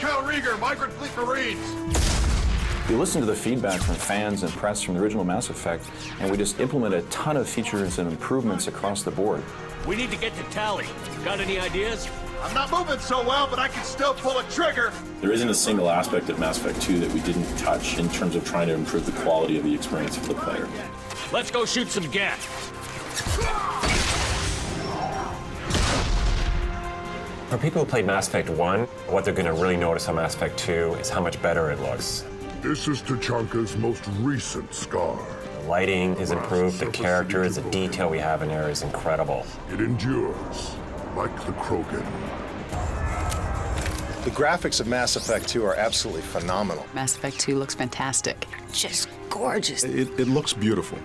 Cal Rieger, Migrant Fleet Marines. We listened to the feedback from fans and press from the original Mass Effect, and we just implemented a ton of features and improvements across the board. We need to get to Tally. Got any ideas? I'm not moving so well, but I can still pull a trigger. There isn't a single aspect of Mass Effect 2 that we didn't touch in terms of trying to improve the quality of the experience for the player. Let's go shoot some gas. For people who played Mass Effect 1, what they're going to really notice on Mass Effect 2 is how much better it looks. This is Tachanka's most recent scar. The lighting is improved, the characters, the detail we have in there is incredible. It endures, like the Krogan. The graphics of Mass Effect 2 are absolutely phenomenal. Mass Effect 2 looks fantastic. Just gorgeous. It looks beautiful.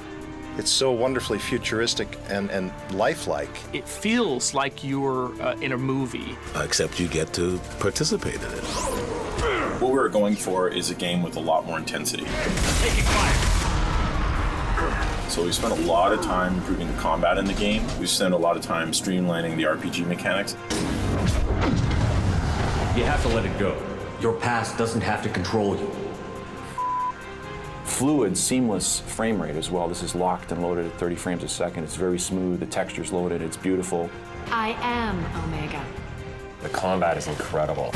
It's so wonderfully futuristic and lifelike. It feels like you're in a movie. Except you get to participate in it. What we're going for is a game with a lot more intensity. Taking fire. So we spent a lot of time improving the combat in the game. We spent a lot of time streamlining the RPG mechanics. You have to let it go. Your past doesn't have to control you. Fluid, seamless frame rate as well. This is locked and loaded at 30 frames a second. It's very smooth, the texture's loaded, it's beautiful. I am Omega. The combat is incredible.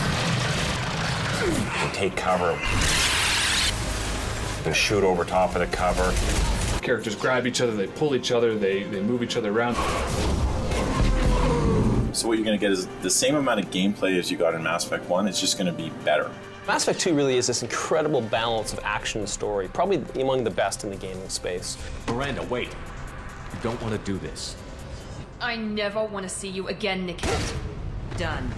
You can take cover. You can shoot over top of the cover. Characters grab each other, they pull each other, they move each other around. So what you're going to get is the same amount of gameplay as you got in Mass Effect 1. It's just going to be better. Mass Effect 2 really is this incredible balance of action and story, probably among the best in the gaming space. Miranda, wait. You don't want to do this. I never want to see you again, Nickhead. Done.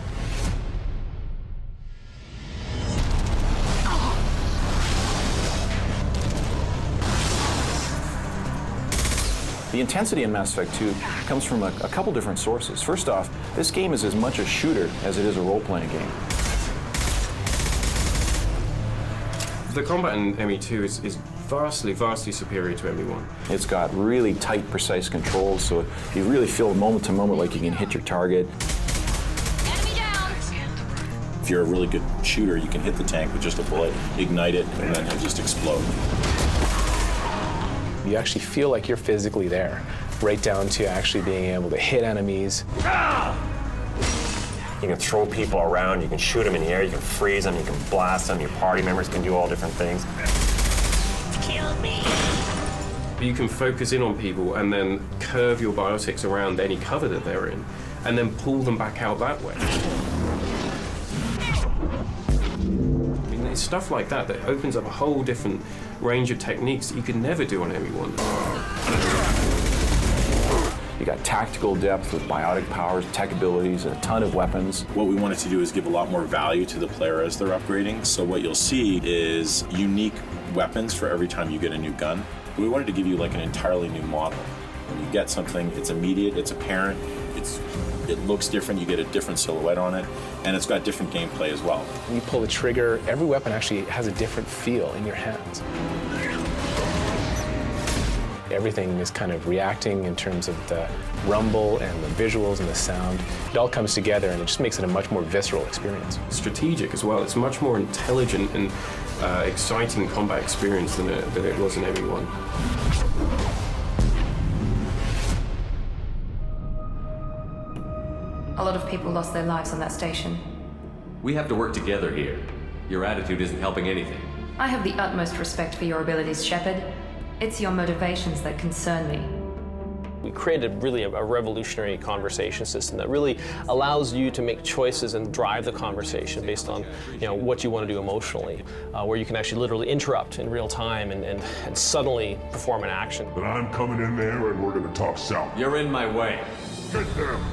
The intensity in Mass Effect 2 comes from a couple different sources. First off, this game is as much a shooter as it is a role-playing game. The combat in ME2 is vastly superior to ME1. It's got really tight, precise controls, so you really feel moment to moment like you can hit your target. Enemy down! If you're a really good shooter, you can hit the tank with just a bullet, ignite it, and then it'll just explode. You actually feel like you're physically there, right down to actually being able to hit enemies. You can throw people around, you can shoot them in the air, you can freeze them, you can blast them, your party members can do all different things. Kill me! You can focus in on people and then curve your biotics around any cover that they're in, and then pull them back out that way. I mean, it's stuff like that that opens up a whole different range of techniques that you could never do on ME1. You got tactical depth with biotic powers, tech abilities, and a ton of weapons. What we wanted to do is give a lot more value to the player as they're upgrading. So what you'll see is unique weapons for every time you get a new gun. We wanted to give you like an entirely new model. When you get something, it's immediate, it's apparent, it looks different, you get a different silhouette on it, and it's got different gameplay as well. When you pull the trigger, every weapon actually has a different feel in your hands. Everything is kind of reacting in terms of the rumble and the visuals and the sound. It all comes together and it just makes it a much more visceral experience. Strategic as well. It's a much more intelligent and exciting combat experience than it was in ME1. A lot of people lost their lives on that station. We have to work together here. Your attitude isn't helping anything. I have the utmost respect for your abilities, Shepard. It's your motivations that concern me. We created really a revolutionary conversation system that really allows you to make choices and drive the conversation based on what you want to do emotionally, where you can actually literally interrupt in real time and suddenly perform an action. But I'm coming in there and we're going to talk south. You're in my way. Get them.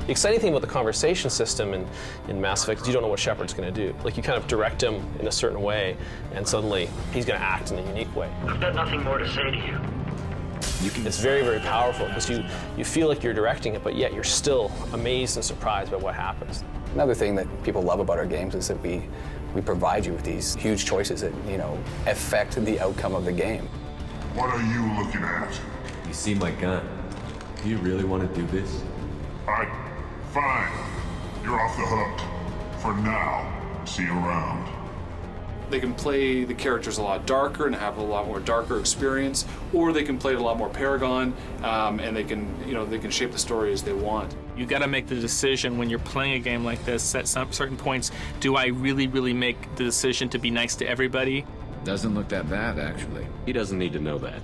The exciting thing about the conversation system in Mass Effect is you don't know what Shepard's going to do. Like, you kind of direct him in a certain way, and suddenly he's going to act in a unique way. I've got nothing more to say to you. It's very, very powerful because you feel like you're directing it, but yet you're still amazed and surprised by what happens. Another thing that people love about our games is that we provide you with these huge choices that, affect the outcome of the game. What are you looking at? You see my gun. Do you really want to do this? Fine. You're off the hook. For now. See you around. They can play the characters a lot darker and have a lot more darker experience, or they can play it a lot more Paragon, and they can shape the story as they want. You got to make the decision when you're playing a game like this. At some certain points, do I really make the decision to be nice to everybody? Doesn't look that bad, actually. He doesn't need to know that.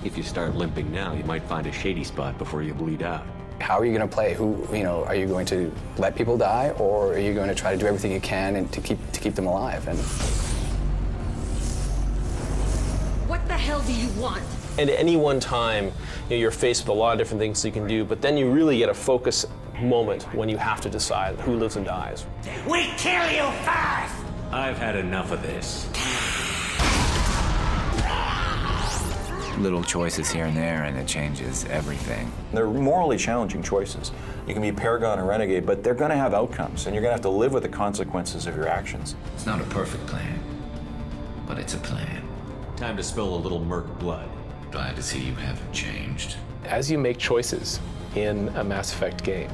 If you start limping now, you might find a shady spot before you bleed out. How are you going to play? Are you going to let people die, or are you going to try to do everything you can and to keep them alive? And what the hell do you want? And at any one time, you're faced with a lot of different things you can do, but then you really get a focus moment when you have to decide who lives and dies. We kill you first! I've had enough of this. Little choices here and there, and it changes everything. They're morally challenging choices. You can be Paragon or Renegade, but they're going to have outcomes, and you're going to have to live with the consequences of your actions. It's not a perfect plan, but it's a plan. Time to spill a little merc blood. Glad to see you haven't changed. As you make choices in a Mass Effect game,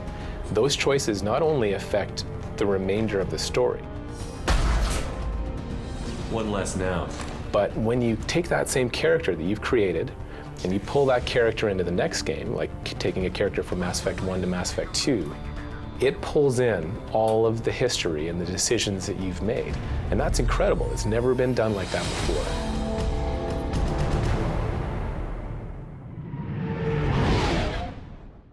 those choices not only affect the remainder of the story. One less now. But when you take that same character that you've created and you pull that character into the next game, like taking a character from Mass Effect 1 to Mass Effect 2, it pulls in all of the history and the decisions that you've made. And that's incredible. It's never been done like that before.